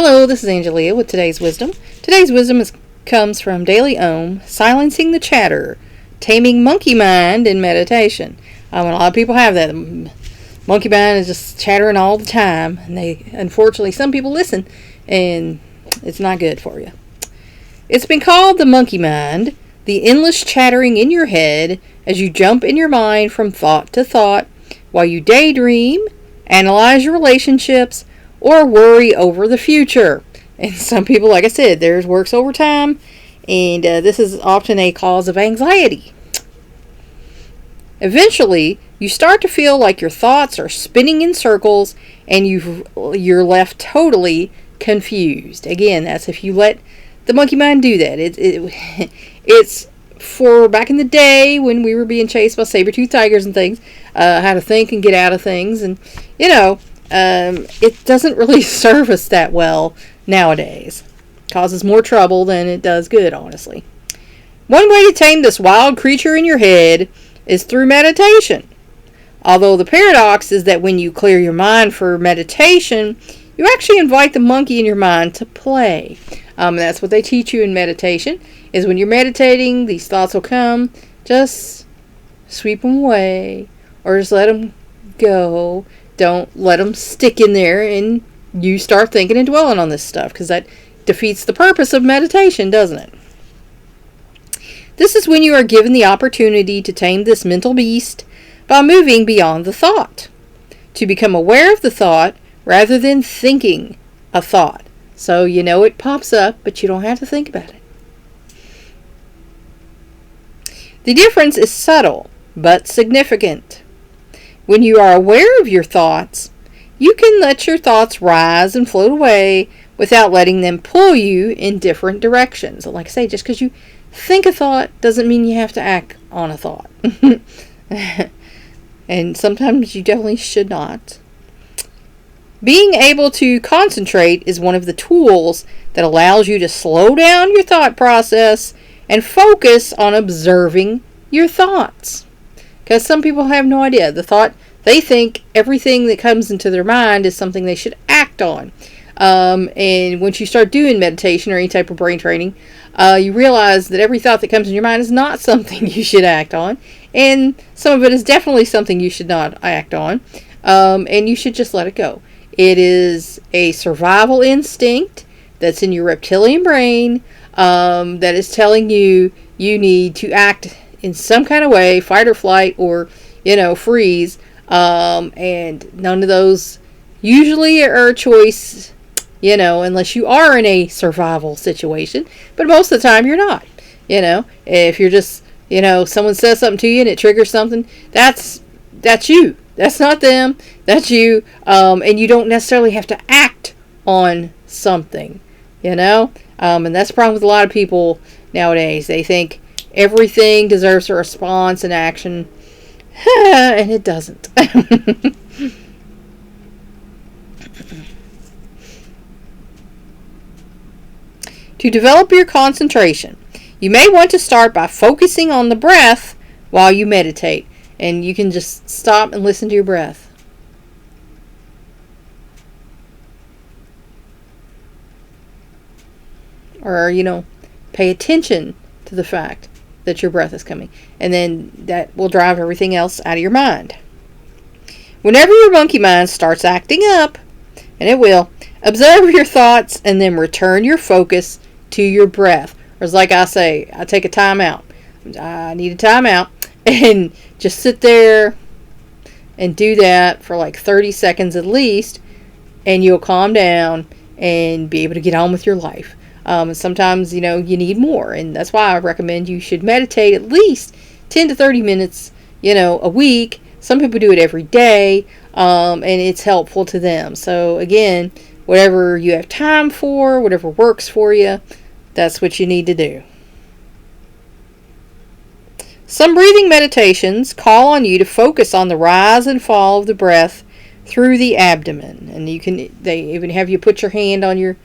Hello, this is Angelia with today's wisdom. Today's wisdom comes from Daily Ohm, Silencing the Chatter, Taming Monkey Mind in Meditation. And a lot of people have that. Monkey mind is just chattering all the time. And unfortunately, some people listen, and it's not good for you. It's been called the monkey mind, the endless chattering in your head as you jump in your mind from thought to thought while you daydream, analyze your relationships, or worry over the future. And some people, like I said, theirs works overtime, and this is often a cause of anxiety. Eventually, you start to feel like your thoughts are spinning in circles, and you're left totally confused. Again, that's if you let the monkey mind do that. It's for back in the day when we were being chased by saber-toothed tigers and things, how to think and get out of things, and it doesn't really serve us that well nowadays. Causes more trouble than it does good, honestly. One way to tame this wild creature in your head is through meditation. Although the paradox is that when you clear your mind for meditation, you actually invite the monkey in your mind to play. That's what they teach you in meditation, is when you're meditating, these thoughts will come, just sweep them away, or just let them go. Don't let them stick in there and you start thinking and dwelling on this stuff, because that defeats the purpose of meditation, doesn't it? This is when you are given the opportunity to tame this mental beast by moving beyond the thought, to become aware of the thought rather than thinking a thought. So it pops up, but you don't have to think about it. The difference is subtle, but significant. When you are aware of your thoughts, you can let your thoughts rise and float away without letting them pull you in different directions. Like I say, just because you think a thought doesn't mean you have to act on a thought. And sometimes you definitely should not. Being able to concentrate is one of the tools that allows you to slow down your thought process and focus on observing your thoughts. Because some people have no idea. They think everything that comes into their mind is something they should act on. And once you start doing meditation or any type of brain training, you realize that every thought that comes in your mind is not something you should act on. And some of it is definitely something you should not act on. And you should just let it go. It is a survival instinct that's in your reptilian brain that is telling you need to act in some kind of way, fight or flight, or freeze, and none of those usually are a choice, unless you are in a survival situation, but most of the time you're not. If you're just, someone says something to you and it triggers something, that's you. That's not them. That's you. And you don't necessarily have to act on something, and that's the problem with a lot of people nowadays. They think everything deserves a response and action, and it doesn't. To develop your concentration, you may want to start by focusing on the breath while you meditate. And you can just stop and listen to your breath. Or, pay attention to the fact that your breath is coming. And then that will drive everything else out of your mind. Whenever your monkey mind starts acting up, and it will, observe your thoughts and then return your focus to your breath. Or as like I say, I take a time out. I need a time out. And just sit there and do that for like 30 seconds at least, and you'll calm down and be able to get on with your life. Sometimes, you need more, and that's why I recommend you should meditate at least 10 to 30 minutes, a week. Some people do it every day, and it's helpful to them. So again, whatever you have time for, whatever works for you, that's what you need to do. Some breathing meditations call on you to focus on the rise and fall of the breath through the abdomen. And they even have you put your hand on your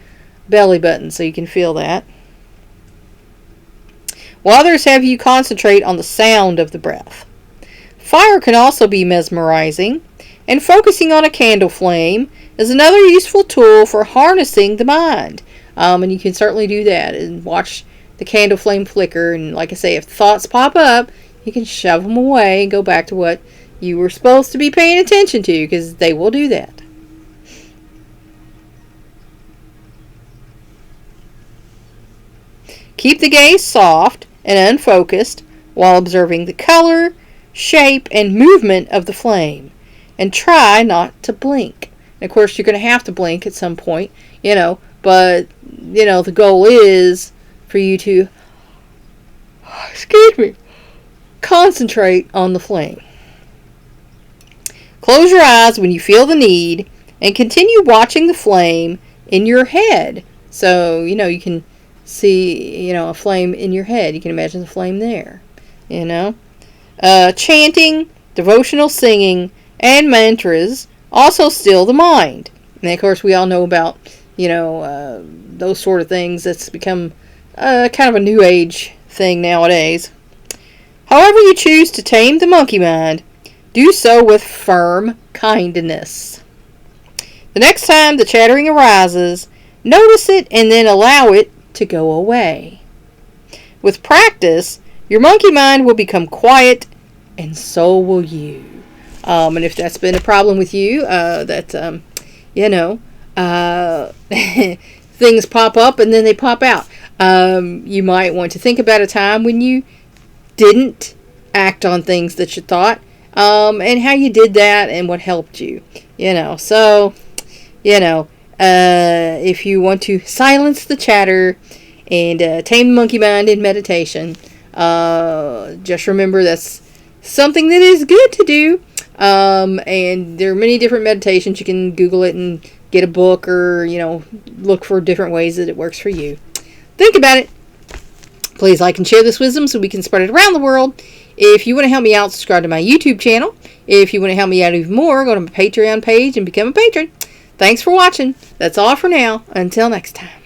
belly button so you can feel that. While others have you concentrate on the sound of the breath. Fire can also be mesmerizing, And focusing on a candle flame is another useful tool for harnessing the mind. And you can certainly do that and watch the candle flame flicker. And like I say, if thoughts pop up, you can shove them away and go back to what you were supposed to be paying attention to, because they will do that. Keep the gaze soft and unfocused while observing the color, shape, and movement of the flame. And try not to blink. And of course, you're going to have to blink at some point, but, the goal is for you to, concentrate on the flame. Close your eyes when you feel the need and continue watching the flame in your head. So, you can see, a flame in your head. You can imagine the flame there, Chanting, devotional singing, and mantras also still the mind. And of course, we all know about, those sort of things. That's become kind of a new age thing nowadays. However you choose to tame the monkey mind, do so with firm kindness. The next time the chattering arises, notice it and then allow it to go away. With practice, your monkey mind will become quiet, and so will you. And if that's been a problem with you, things pop up and then they pop out. You might want to think about a time when you didn't act on things that you thought, and how you did that and what helped you. If you want to silence the chatter and tame the monkey mind in meditation, just remember that's something that is good to do. And there are many different meditations. You can Google it and get a book, or, look for different ways that it works for you. Think about it. Please like and share this wisdom so we can spread it around the world. If you want to help me out, subscribe to my YouTube channel. If you want to help me out even more, go to my Patreon page and become a patron. Thanks for watching. That's all for now. Until next time.